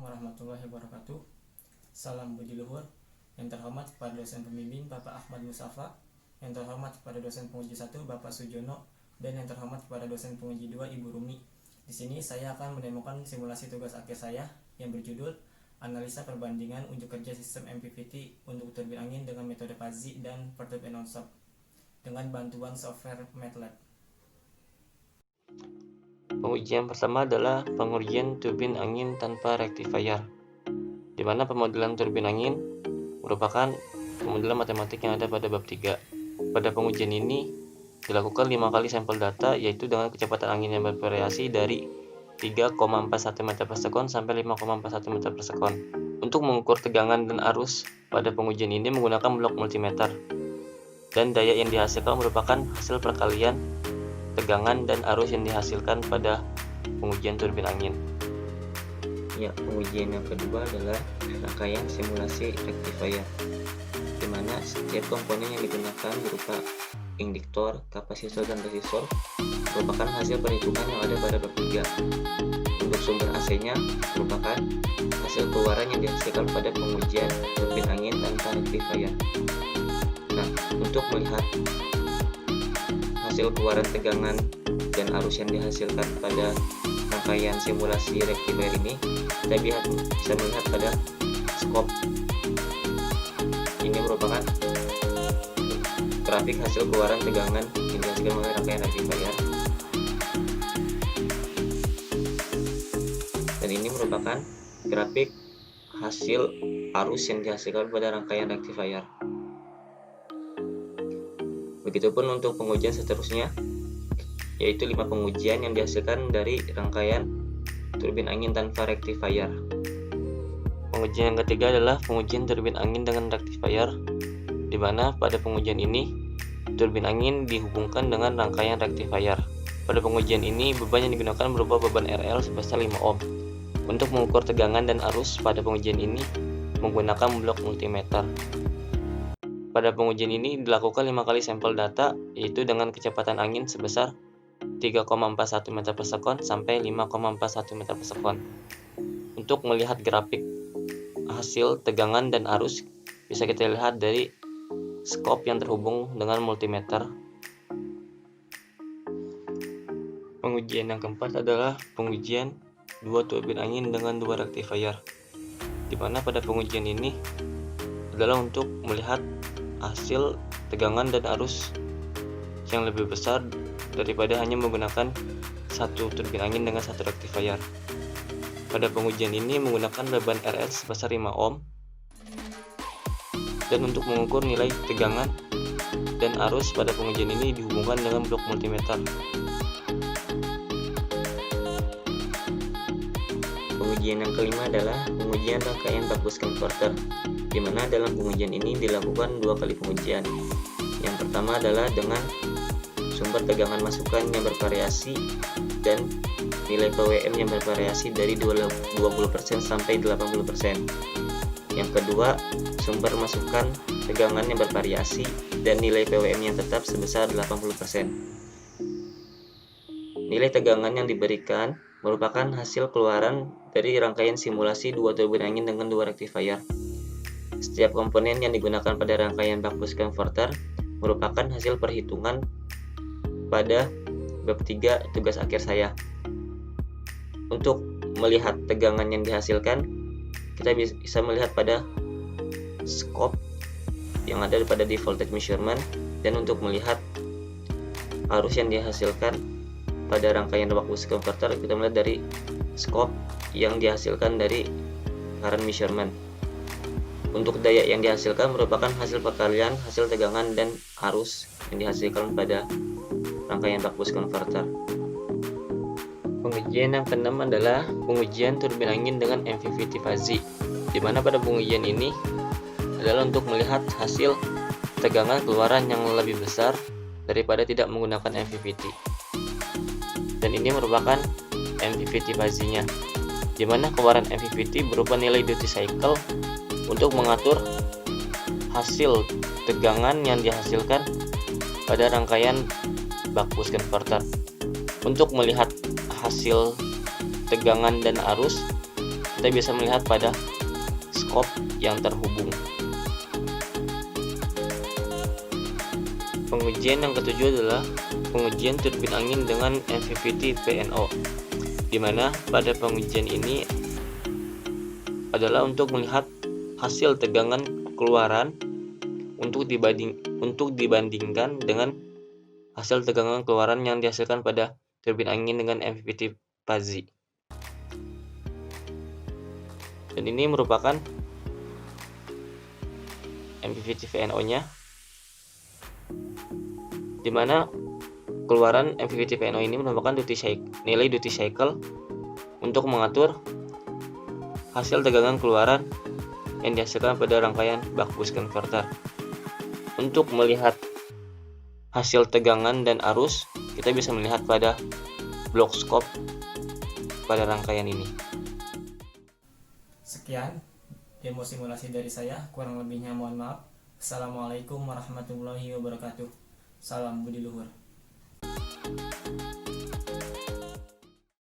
warahmatullahi wabarakatuh. Salam budi luhur. Yang terhormat kepada dosen pembimbing Bapak Ahmad Mustafa, yang terhormat kepada dosen penguji 1 Bapak Sujono, dan yang terhormat kepada dosen penguji 2 Ibu Rumi. Di sini saya akan mendemokan simulasi tugas akhir saya yang berjudul Analisa Perbandingan Unjuk Kerja Sistem MPPT untuk turbin angin dengan metode Fuzzy dan Perturb and Non-Stop dengan bantuan software MATLAB. Pengujian pertama adalah pengujian turbin angin tanpa rectifier, di mana pemodelan turbin angin merupakan pemodelan matematik yang ada pada bab 3. Pada pengujian ini dilakukan 5 kali sampel data, yaitu dengan kecepatan angin yang bervariasi dari 3,41 meter per sekon sampai 5,41 meter per sekon. Untuk mengukur tegangan dan arus pada pengujian ini menggunakan blok multimeter, dan daya yang dihasilkan merupakan hasil perkalian tegangan dan arus yang dihasilkan pada pengujian turbin angin. Ya, pengujian yang kedua adalah rangkaian simulasi rectifier, di mana setiap komponen yang digunakan berupa induktor, kapasitor, dan resistor merupakan hasil perhitungan yang ada pada bab 3. Untuk sumber AC-nya merupakan hasil keluaran yang dihasilkan pada pengujian turbin angin tanpa rectifier. Nah, untuk melihat hasil keluaran tegangan dan arus yang dihasilkan pada rangkaian simulasi rectifier ini, kita bisa melihat pada skop. Ini merupakan grafik hasil keluaran tegangan yang dihasilkan oleh rangkaian rectifier, dan ini merupakan grafik hasil arus yang dihasilkan pada rangkaian rectifier. Begitupun untuk pengujian seterusnya, yaitu 5 pengujian yang dihasilkan dari rangkaian turbin angin tanpa rectifier. Pengujian yang ketiga adalah pengujian turbin angin dengan rectifier, di mana pada pengujian ini turbin angin dihubungkan dengan rangkaian rectifier. Pada pengujian ini beban yang digunakan berupa beban RL sebesar 5 ohm. Untuk mengukur tegangan dan arus pada pengujian ini menggunakan blok multimeter. Pada pengujian ini dilakukan 5 kali sampel data, yaitu dengan kecepatan angin sebesar 3,41 meter per sekon sampai 5,41 meter per sekon. Untuk melihat grafik hasil tegangan dan arus bisa kita lihat dari skop yang terhubung dengan multimeter. Pengujian yang keempat adalah pengujian 2 turbin angin dengan 2 rectifier, di mana pada pengujian ini adalah untuk melihat hasil tegangan dan arus yang lebih besar daripada hanya menggunakan satu turbin angin dengan satu rectifier. Pada pengujian ini menggunakan beban RL sebesar 5 ohm, dan untuk mengukur nilai tegangan dan arus pada pengujian ini dihubungkan dengan blok multimeter. Pengujian yang kelima adalah pengujian rangkaian bak bus converter, di mana dalam pengujian ini dilakukan 2 kali pengujian. Yang pertama adalah dengan sumber tegangan masukan yang bervariasi dan nilai PWM yang bervariasi dari 20% sampai 80%. Yang kedua, sumber masukan tegangan yang bervariasi dan nilai PWM yang tetap sebesar 80%. Nilai tegangan yang diberikan merupakan hasil keluaran dari rangkaian simulasi 2 turbin angin dengan 2 rectifier. Setiap komponen yang digunakan pada rangkaian bak bus converter merupakan hasil perhitungan pada bab 3 tugas akhir saya. Untuk melihat tegangan yang dihasilkan, kita bisa melihat pada skop yang ada pada di voltage measurement, dan untuk melihat arus yang dihasilkan pada rangkaian bak bus converter, kita melihat dari skop yang dihasilkan dari current measurement. Untuk daya yang dihasilkan merupakan hasil perkalian hasil tegangan dan arus yang dihasilkan pada rangkaian bak bus converter. Pengujian yang keenam adalah pengujian turbin angin dengan MPPT Fuzzy, di mana pada pengujian ini adalah untuk melihat hasil tegangan keluaran yang lebih besar daripada tidak menggunakan MPPT. Dan ini merupakan MPPT Fuzzy-nya, di mana keluaran MPPT berupa nilai duty cycle untuk mengatur hasil tegangan yang dihasilkan pada rangkaian bak bus converter. Untuk melihat hasil tegangan dan arus, kita bisa melihat pada skop yang terhubung. Pengujian yang ketujuh adalah pengujian turbin angin dengan MPPT PNO, di mana pada pengujian ini adalah untuk melihat hasil tegangan keluaran untuk dibandingkan dengan hasil tegangan keluaran yang dihasilkan pada turbin angin dengan MPPT PAZI. Dan ini merupakan MPPT PNO-nya, di mana keluaran MPPT PNO ini merupakan nilai duty cycle untuk mengatur hasil tegangan keluaran yang dihasilkan pada rangkaian buck boost converter. Untuk melihat hasil tegangan dan arus, kita bisa melihat pada block scope pada rangkaian ini. Sekian demo simulasi dari saya, kurang lebihnya mohon maaf. Assalamualaikum warahmatullahi wabarakatuh. Salam budi luhur.